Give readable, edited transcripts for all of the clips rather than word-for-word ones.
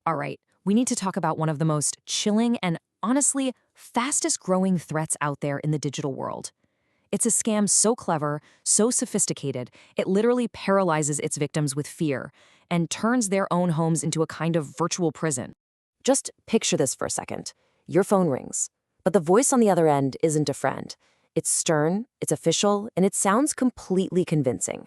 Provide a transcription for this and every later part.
All right, we need to talk about one of the most chilling and honestly fastest growing threats out there in the digital world. It's a scam so clever, so sophisticated, it literally paralyzes its victims with fear and turns their own homes into a kind of virtual prison. Just picture this for a second. Your phone rings, but the voice on the other end isn't a friend. It's stern, it's official, and it sounds completely convincing.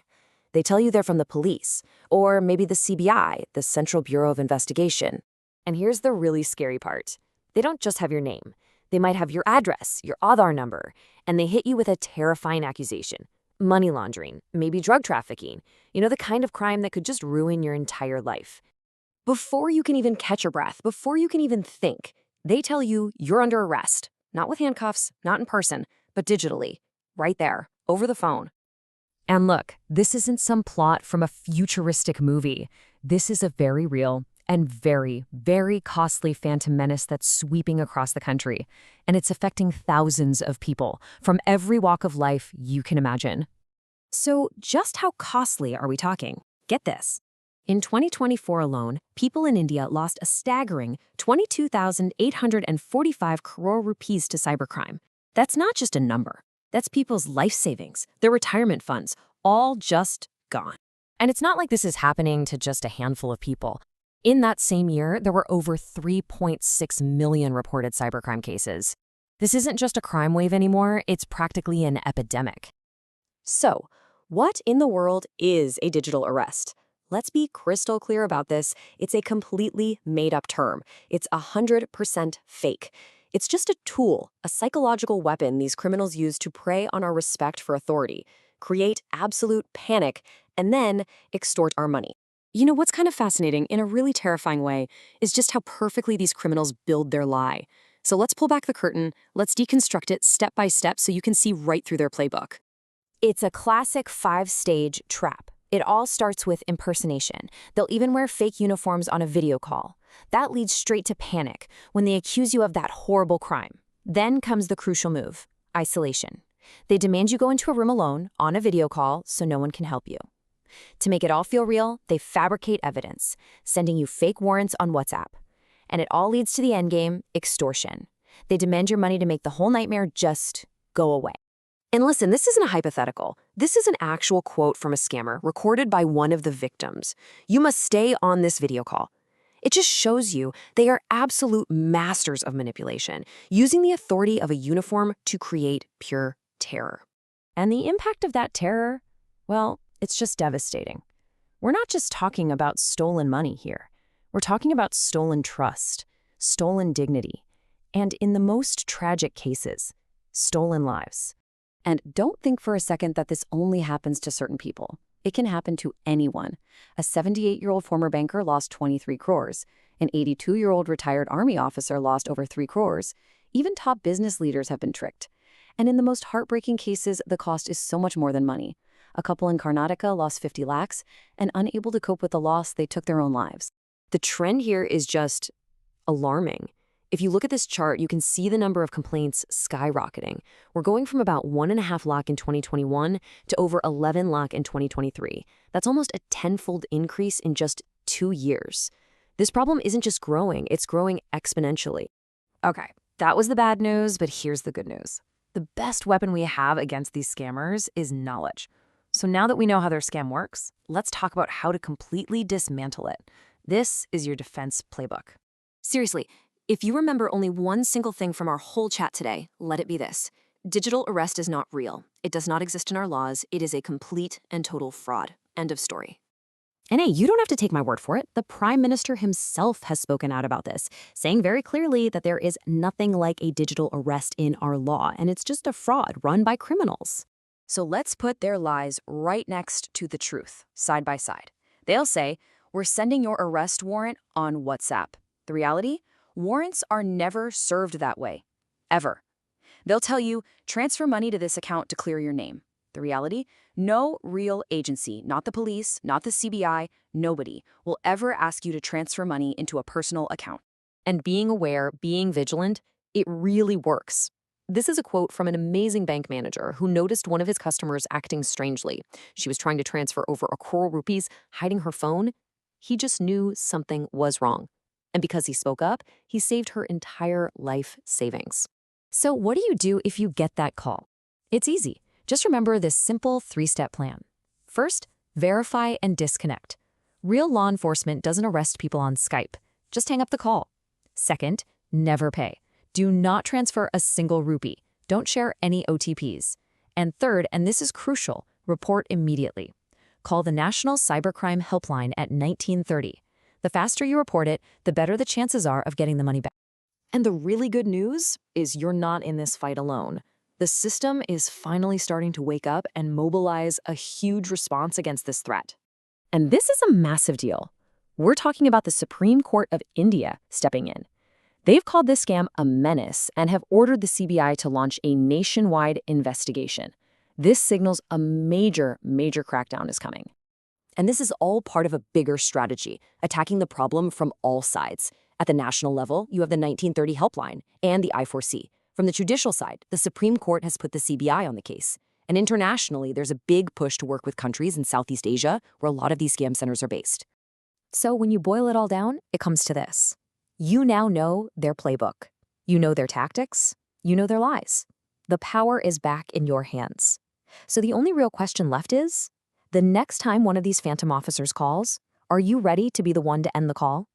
They tell you they're from the police, or maybe the CBI, the Central Bureau of Investigation. And here's the really scary part. They don't just have your name. They might have your address, your Aadhaar number, and they hit you with a terrifying accusation. Money laundering, maybe drug trafficking. You know, the kind of crime that could just ruin your entire life. Before you can even catch your breath, before you can even think, they tell you you're under arrest. Not with handcuffs, not in person, but digitally. Right there, over the phone. And look, this isn't some plot from a futuristic movie. This is a very real and very, very costly phantom menace that's sweeping across the country. And it's affecting thousands of people from every walk of life you can imagine. So just how costly are we talking? Get this. In 2024 alone, people in India lost a staggering 22,845 crore rupees to cybercrime. That's not just a number. That's people's life savings, their retirement funds, all just gone. And it's not like this is happening to just a handful of people. In that same year, there were over 3.6 million reported cybercrime cases. This isn't just a crime wave anymore, it's practically an epidemic. So, what in the world is a digital arrest? Let's be crystal clear about this. It's a completely made-up term. It's 100% fake. It's just a tool, a psychological weapon these criminals use to prey on our respect for authority, create absolute panic, and then extort our money. You know, what's kind of fascinating, in a really terrifying way, is just how perfectly these criminals build their lie. So let's pull back the curtain, let's deconstruct it step by step so you can see right through their playbook. It's a classic 5-stage trap. It all starts with impersonation. They'll even wear fake uniforms on a video call. That leads straight to panic when they accuse you of that horrible crime. Then comes the crucial move, isolation. They demand you go into a room alone on a video call so no one can help you. To make it all feel real, they fabricate evidence, sending you fake warrants on WhatsApp. And it all leads to the endgame, extortion. They demand your money to make the whole nightmare just go away. And listen, this isn't a hypothetical. This is an actual quote from a scammer recorded by one of the victims. You must stay on this video call. It just shows you they are absolute masters of manipulation, using the authority of a uniform to create pure terror. And the impact of that terror, well, it's just devastating. We're not just talking about stolen money here. We're talking about stolen trust, stolen dignity, and in the most tragic cases, stolen lives. And don't think for a second that this only happens to certain people. It can happen to anyone. A 78-year-old former banker lost 23 crores. An 82-year-old retired army officer lost over 3 crores. Even top business leaders have been tricked. And in the most heartbreaking cases, the cost is so much more than money. A couple in Karnataka lost 50 lakhs, and unable to cope with the loss, they took their own lives. The trend here is just alarming. If you look at this chart, you can see the number of complaints skyrocketing. We're going from about 1.5 lakh in 2021 to over 11 lakh in 2023. That's almost a tenfold increase in just 2 years. This problem isn't just growing, it's growing exponentially. Okay, that was the bad news, but here's the good news. The best weapon we have against these scammers is knowledge. So now that we know how their scam works, let's talk about how to completely dismantle it. This is your defense playbook. Seriously, if you remember only one single thing from our whole chat today, let it be this. Digital arrest is not real. It does not exist in our laws. It is a complete and total fraud. End of story. And hey, you don't have to take my word for it. The Prime Minister himself has spoken out about this, saying very clearly that there is nothing like a digital arrest in our law, and it's just a fraud run by criminals. So let's put their lies right next to the truth, side by side. They'll say, we're sending your arrest warrant on WhatsApp. The reality? Warrants are never served that way, ever. They'll tell you, transfer money to this account to clear your name. The reality? No real agency, not the police, not the CBI, nobody will ever ask you to transfer money into a personal account. And being aware, being vigilant, it really works. This is a quote from an amazing bank manager who noticed one of his customers acting strangely. She was trying to transfer over 1 crore rupees, hiding her phone. He just knew something was wrong. And because he spoke up, he saved her entire life savings. So what do you do if you get that call? It's easy. Just remember this simple 3-step plan. First, verify and disconnect. Real law enforcement doesn't arrest people on Skype. Just hang up the call. Second, never pay. Do not transfer a single rupee. Don't share any OTPs. And third, and this is crucial, report immediately. Call the National Cybercrime Helpline at 1930. The faster you report it, the better the chances are of getting the money back. And the really good news is you're not in this fight alone. The system is finally starting to wake up and mobilize a huge response against this threat. And this is a massive deal. We're talking about the Supreme Court of India stepping in. They've called this scam a menace and have ordered the CBI to launch a nationwide investigation. This signals a major crackdown is coming. And this is all part of a bigger strategy, attacking the problem from all sides. At the national level, you have the 1930 helpline and the I4C. From the judicial side, the Supreme Court has put the CBI on the case. And internationally, there's a big push to work with countries in Southeast Asia, where a lot of these scam centers are based. So when you boil it all down, it comes to this. You now know their playbook. You know their tactics. You know their lies. The power is back in your hands. So the only real question left is, the next time one of these phantom officers calls, are you ready to be the one to end the call?